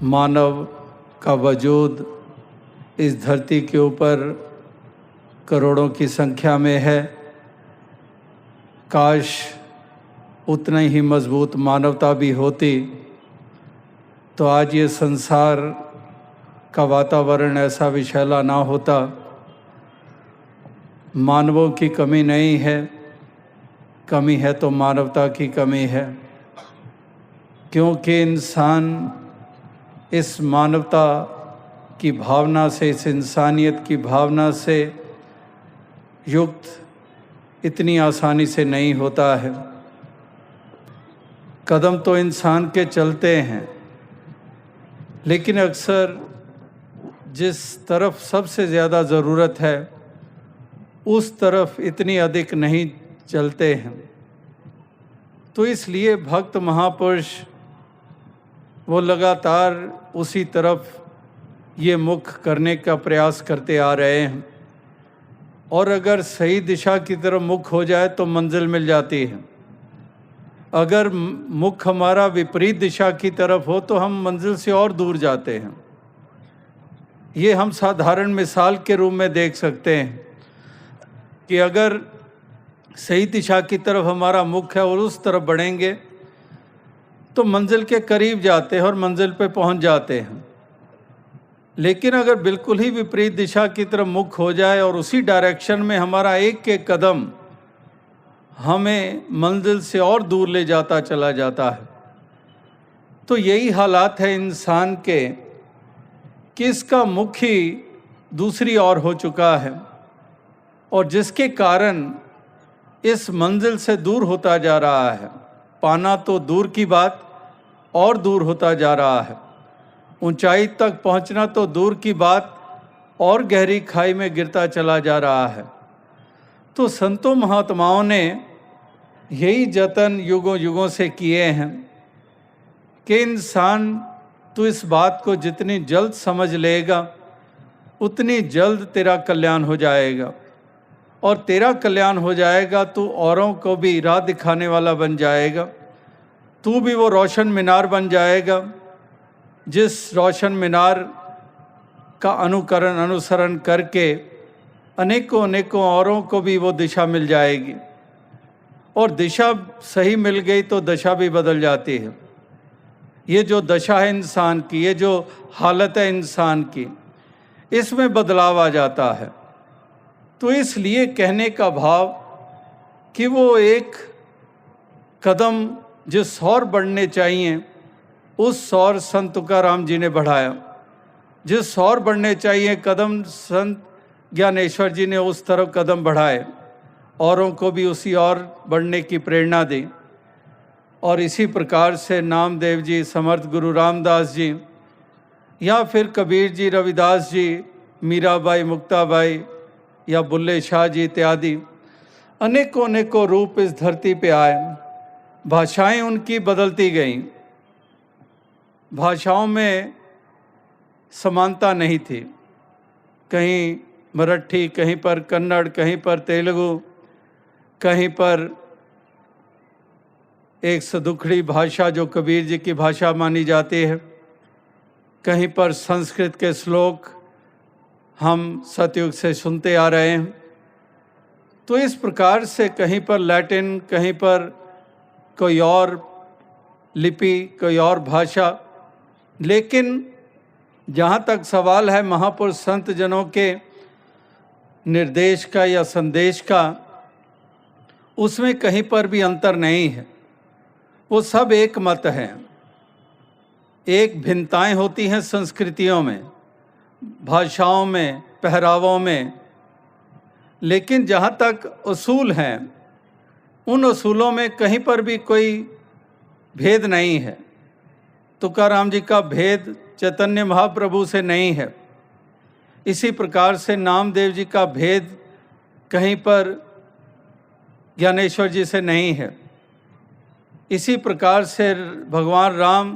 मानव का वजूद इस धरती के ऊपर करोड़ों की संख्या में है। काश उतना ही मजबूत मानवता भी होती तो आज ये संसार का वातावरण ऐसा विषैला ना होता। मानवों की कमी नहीं है, कमी है तो मानवता की कमी है, क्योंकि इंसान इस मानवता की भावना से, इस इंसानियत की भावना से युक्त इतनी आसानी से नहीं होता है। कदम तो इंसान के चलते हैं, लेकिन अक्सर जिस तरफ सबसे ज़्यादा ज़रूरत है उस तरफ इतनी अधिक नहीं चलते हैं। तो इसलिए भक्त महापुरुष वो लगातार उसी तरफ ये मुख करने का प्रयास करते आ रहे हैं, और अगर सही दिशा की तरफ मुख हो जाए तो मंजिल मिल जाती है। अगर मुख हमारा विपरीत दिशा की तरफ हो तो हम मंजिल से और दूर जाते हैं। ये हम साधारण मिसाल के रूप में देख सकते हैं कि अगर सही दिशा की तरफ हमारा मुख है और उस तरफ बढ़ेंगे तो मंजिल के करीब जाते हैं और मंजिल पे पहुंच जाते हैं। लेकिन अगर बिल्कुल ही विपरीत दिशा की तरफ मुख हो जाए और उसी डायरेक्शन में हमारा एक एक कदम हमें मंजिल से और दूर ले जाता चला जाता है। तो यही हालात है इंसान के कि इसका मुख ही दूसरी ओर हो चुका है, और जिसके कारण इस मंजिल से दूर होता जा रहा है। पाना तो दूर की बात, और दूर होता जा रहा है। ऊंचाई तक पहुंचना तो दूर की बात, और गहरी खाई में गिरता चला जा रहा है। तो संतों महात्माओं ने यही जतन युगों युगों से किए हैं कि इंसान तू इस बात को जितनी जल्द समझ लेगा उतनी जल्द तेरा कल्याण हो जाएगा, और तेरा कल्याण हो जाएगा तो औरों को भी राह दिखाने वाला बन जाएगा। तू भी वो रोशन मीनार बन जाएगा जिस रोशन मीनार का अनुसरण करके अनेकों अनेकों औरों को भी वो दिशा मिल जाएगी, और दिशा सही मिल गई तो दशा भी बदल जाती है। ये जो दशा है इंसान की, ये जो हालत है इंसान की, इसमें बदलाव आ जाता है। तो इसलिए कहने का भाव कि वो एक कदम जिस ओर बढ़ने चाहिए उस ओर संत तुकाराम जी ने बढ़ाया। जिस ओर बढ़ने चाहिए कदम संत ज्ञानेश्वर जी ने उस तरफ कदम बढ़ाए, औरों को भी उसी ओर बढ़ने की प्रेरणा दी। और इसी प्रकार से नामदेव जी, समर्थ गुरु रामदास जी, या फिर कबीर जी, रविदास जी, मीराबाई, मुक्ताबाई या बुल्ले शाह जी इत्यादि अनेकों अनेकों रूप इस धरती पे आए। भाषाएं उनकी बदलती गईं। भाषाओं में समानता नहीं थी। कहीं मराठी, कहीं पर कन्नड़, कहीं पर तेलुगु, कहीं पर एक सदुखड़ी भाषा जो कबीर जी की भाषा मानी जाती है, कहीं पर संस्कृत के श्लोक हम सतयुग से सुनते आ रहे हैं। तो इस प्रकार से कहीं पर लैटिन, कहीं पर कोई और लिपि, कोई और भाषा। लेकिन जहाँ तक सवाल है महापुरुष संत जनों के निर्देश का या संदेश का, उसमें कहीं पर भी अंतर नहीं है। वो सब एक मत हैं। एक भिन्नताएं होती हैं संस्कृतियों में, भाषाओं में, पहरावों में, लेकिन जहाँ तक उसूल हैं उन उसूलों में कहीं पर भी कोई भेद नहीं है। तुकाराम जी का भेद चैतन्य महाप्रभु से नहीं है। इसी प्रकार से नामदेव जी का भेद कहीं पर ज्ञानेश्वर जी से नहीं है। इसी प्रकार से भगवान राम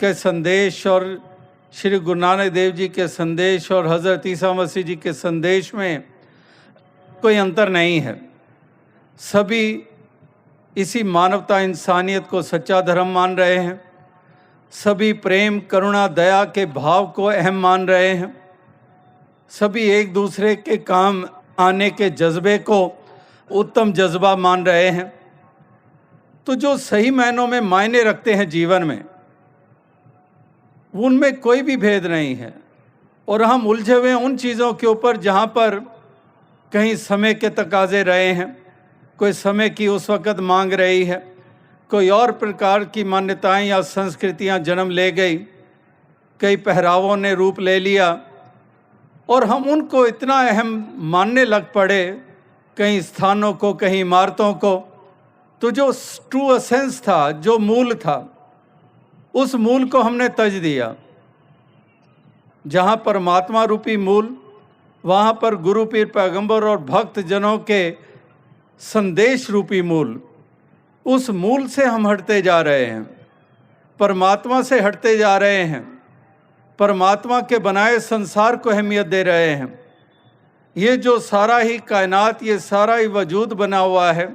के संदेश और श्री गुरु नानक देव जी के संदेश और हज़रत ईसा मसीह जी के संदेश में कोई अंतर नहीं है। सभी इसी मानवता, इंसानियत को सच्चा धर्म मान रहे हैं। सभी प्रेम करुणा दया के भाव को अहम मान रहे हैं, सभी एक दूसरे के काम आने के जज्बे को उत्तम जज्बा मान रहे हैं। तो जो सही मायनों में मायने रखते हैं जीवन में, उनमें कोई भी भेद नहीं है। और हम उलझे हुए हैं उन चीज़ों के ऊपर जहाँ पर कहीं समय के तकाजे रहे हैं, कोई समय की उस वक़्त मांग रही है, कोई और प्रकार की मान्यताएं या संस्कृतियां जन्म ले गई, कई पहरावों ने रूप ले लिया और हम उनको इतना अहम मानने लग पड़े, कई स्थानों को, कहीं इमारतों को। तो जो ट्रू एसेंस था, जो मूल था, उस मूल को हमने तज दिया। जहाँ परमात्मा रूपी मूल, वहाँ पर गुरु पीर पैगंबर और भक्त जनों के संदेश रूपी मूल, उस मूल से हम हटते जा रहे हैं, परमात्मा से हटते जा रहे हैं, परमात्मा के बनाए संसार को अहमियत दे रहे हैं। ये जो सारा ही कायनात, ये सारा ही वजूद बना हुआ है,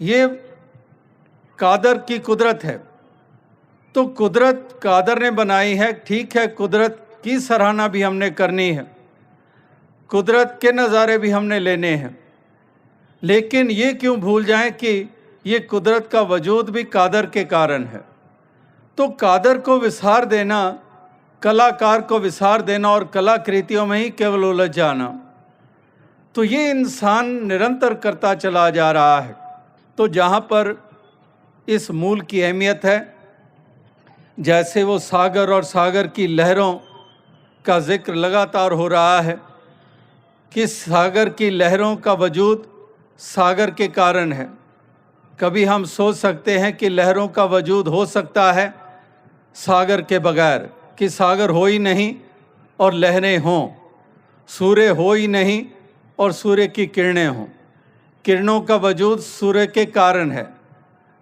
ये कादर की कुदरत है। तो कुदरत कादर ने बनाई है, ठीक है, कुदरत की सराहना भी हमने करनी है, कुदरत के नज़ारे भी हमने लेने हैं, लेकिन ये क्यों भूल जाएं कि ये कुदरत का वजूद भी कादर के कारण है। तो कादर को विसार देना, कलाकार को विसार देना और कलाकृतियों में ही केवल उलझ जाना, तो ये इंसान निरंतर करता चला जा रहा है। तो जहाँ पर इस मूल की अहमियत है, जैसे वो सागर और सागर की लहरों का जिक्र लगातार हो रहा है कि सागर की लहरों का वजूद सागर के कारण है। कभी हम सोच सकते हैं कि लहरों का वजूद हो सकता है सागर के बगैर, कि सागर हो ही नहीं और लहरें हों, सूर्य हो ही नहीं और सूर्य की किरणें हों। किरणों का वजूद सूर्य के कारण है,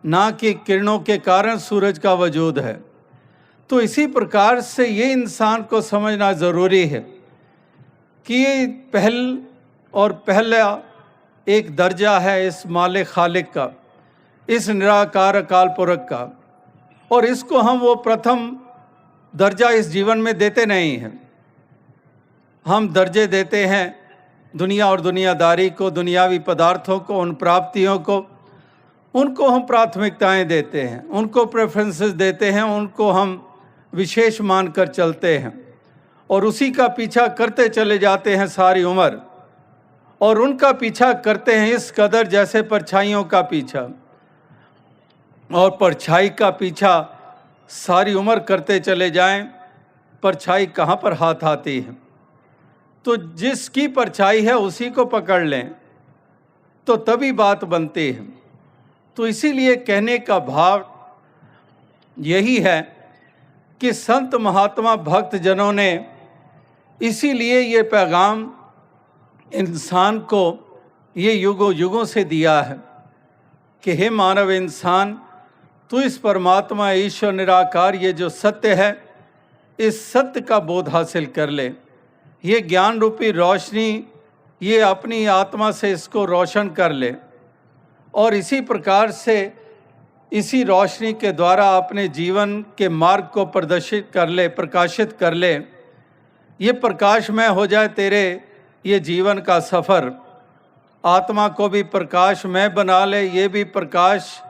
ना कि किरणों के कारण सूरज का वजूद है। तो इसी प्रकार से ये इंसान को समझना ज़रूरी है कि ये पहल और पहला एक दर्जा है इस मालिक खालिक का, इस निराकार अकाल पुरख का, और इसको हम वो प्रथम दर्जा इस जीवन में देते नहीं हैं। हम दर्जे देते हैं दुनिया और दुनियादारी को, दुनियावी पदार्थों को, उन प्राप्तियों को, उनको हम प्राथमिकताएं देते हैं, उनको प्रेफरेंसेस देते हैं, उनको हम विशेष मानकर चलते हैं और उसी का पीछा करते चले जाते हैं सारी उम्र। और उनका पीछा करते हैं इस कदर जैसे परछाइयों का पीछा, और परछाई का पीछा सारी उम्र करते चले जाएं, परछाई कहाँ पर हाथ आती है। तो जिसकी परछाई है उसी को पकड़ लें तो तभी बात बनती है। तो इसीलिए कहने का भाव यही है कि संत महात्मा भक्त जनों ने इसीलिए ये पैगाम इंसान को ये युगों युगों से दिया है कि हे मानव इंसान, तू इस परमात्मा ईश्वर निराकार ये जो सत्य है, इस सत्य का बोध हासिल कर ले। ये ज्ञान रूपी रोशनी, ये अपनी आत्मा से इसको रोशन कर ले और इसी प्रकार से इसी रोशनी के द्वारा अपने जीवन के मार्ग को प्रदर्शित कर ले, प्रकाशित कर ले। ये प्रकाशमय हो जाए तेरे ये जीवन का सफ़र, आत्मा को भी प्रकाशमय बना ले, ये भी प्रकाश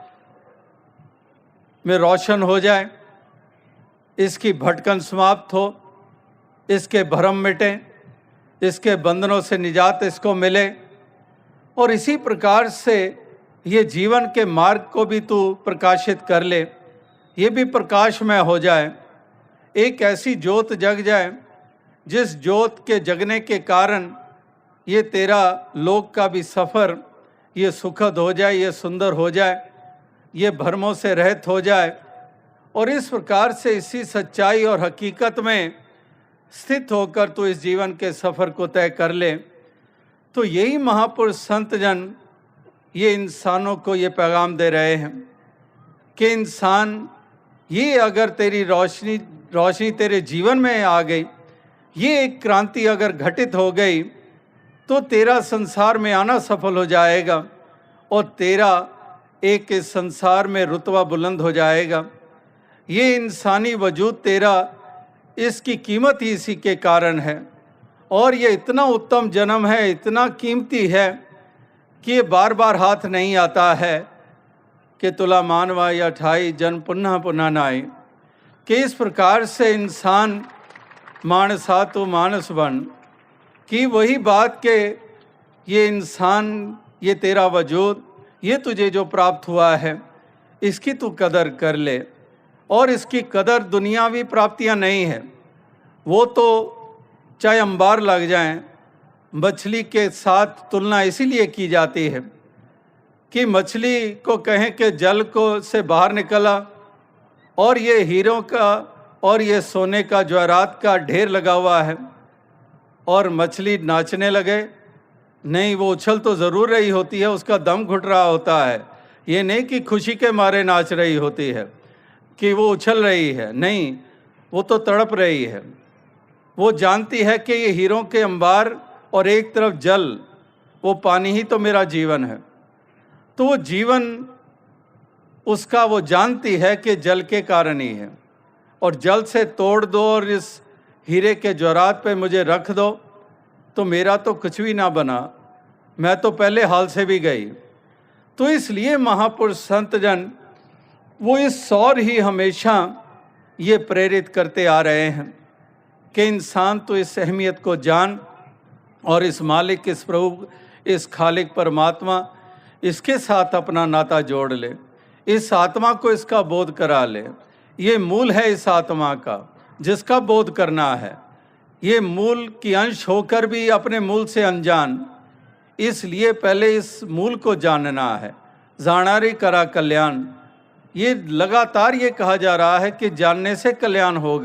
में रोशन हो जाए, इसकी भटकन समाप्त हो, इसके भ्रम मिटे, इसके बंधनों से निजात इसको मिले, और इसी प्रकार से ये जीवन के मार्ग को भी तू प्रकाशित कर ले, ये भी प्रकाशमय हो जाए। एक ऐसी ज्योत जग जाए जिस ज्योत के जगने के कारण ये तेरा लोक का भी सफ़र ये सुखद हो जाए, ये सुंदर हो जाए, ये भ्रमों से रहित हो जाए, और इस प्रकार से इसी सच्चाई और हकीकत में स्थित होकर तू इस जीवन के सफ़र को तय कर ले। तो यही महापुरुष संत जन ये इंसानों को ये पैगाम दे रहे हैं कि इंसान, ये अगर तेरी रोशनी तेरे जीवन में आ गई, ये एक क्रांति अगर घटित हो गई, तो तेरा संसार में आना सफल हो जाएगा और तेरा एक इस संसार में रुतबा बुलंद हो जाएगा। ये इंसानी वजूद तेरा, इसकी कीमत ही इसी के कारण है। और ये इतना उत्तम जन्म है, इतना कीमती है कि ये बार बार हाथ नहीं आता है कि तुला मानवा या ठाई जन पुनः पुनः नाई, कि इस प्रकार से इंसान मानसा तो मानस बन, कि वही बात के ये इंसान, ये तेरा वजूद, ये तुझे जो प्राप्त हुआ है इसकी तू कदर कर ले। और इसकी कदर दुनियावी प्राप्तियां नहीं है, वो तो चाहे अंबार लग जाएं, मछली के साथ तुलना इसीलिए की जाती है कि मछली को कहें कि जल को से बाहर निकला और ये हीरों का और ये सोने का जवाहरात का ढेर लगा हुआ है और मछली नाचने लगे, नहीं, वो उछल तो ज़रूर रही होती है, उसका दम घुट रहा होता है। ये नहीं कि खुशी के मारे नाच रही होती है कि वो उछल रही है, नहीं, वो तो तड़प रही है। वो जानती है कि ये हीरों के अंबार और एक तरफ जल, वो पानी ही तो मेरा जीवन है। तो वो जीवन उसका, वो जानती है कि जल के कारण ही है, और जल से तोड़ दो और इस हीरे के जवाहरात पे मुझे रख दो तो मेरा तो कुछ भी ना बना, मैं तो पहले हाल से भी गई। तो इसलिए महापुरुष संत जन वो इस सौर ही हमेशा ये प्रेरित करते आ रहे हैं कि इंसान तो इस अहमियत को जान और इस मालिक, इस प्रभु, इस खालिक परमात्मा, इसके साथ अपना नाता जोड़ ले, इस आत्मा को इसका बोध करा ले। ये मूल है इस आत्मा का जिसका बोध करना है। ये मूल की अंश होकर भी अपने मूल से अनजान, इसलिए पहले इस मूल को जानना है। जानारी करा कल्याण, ये लगातार ये कहा जा रहा है कि जानने से कल्याण होगा।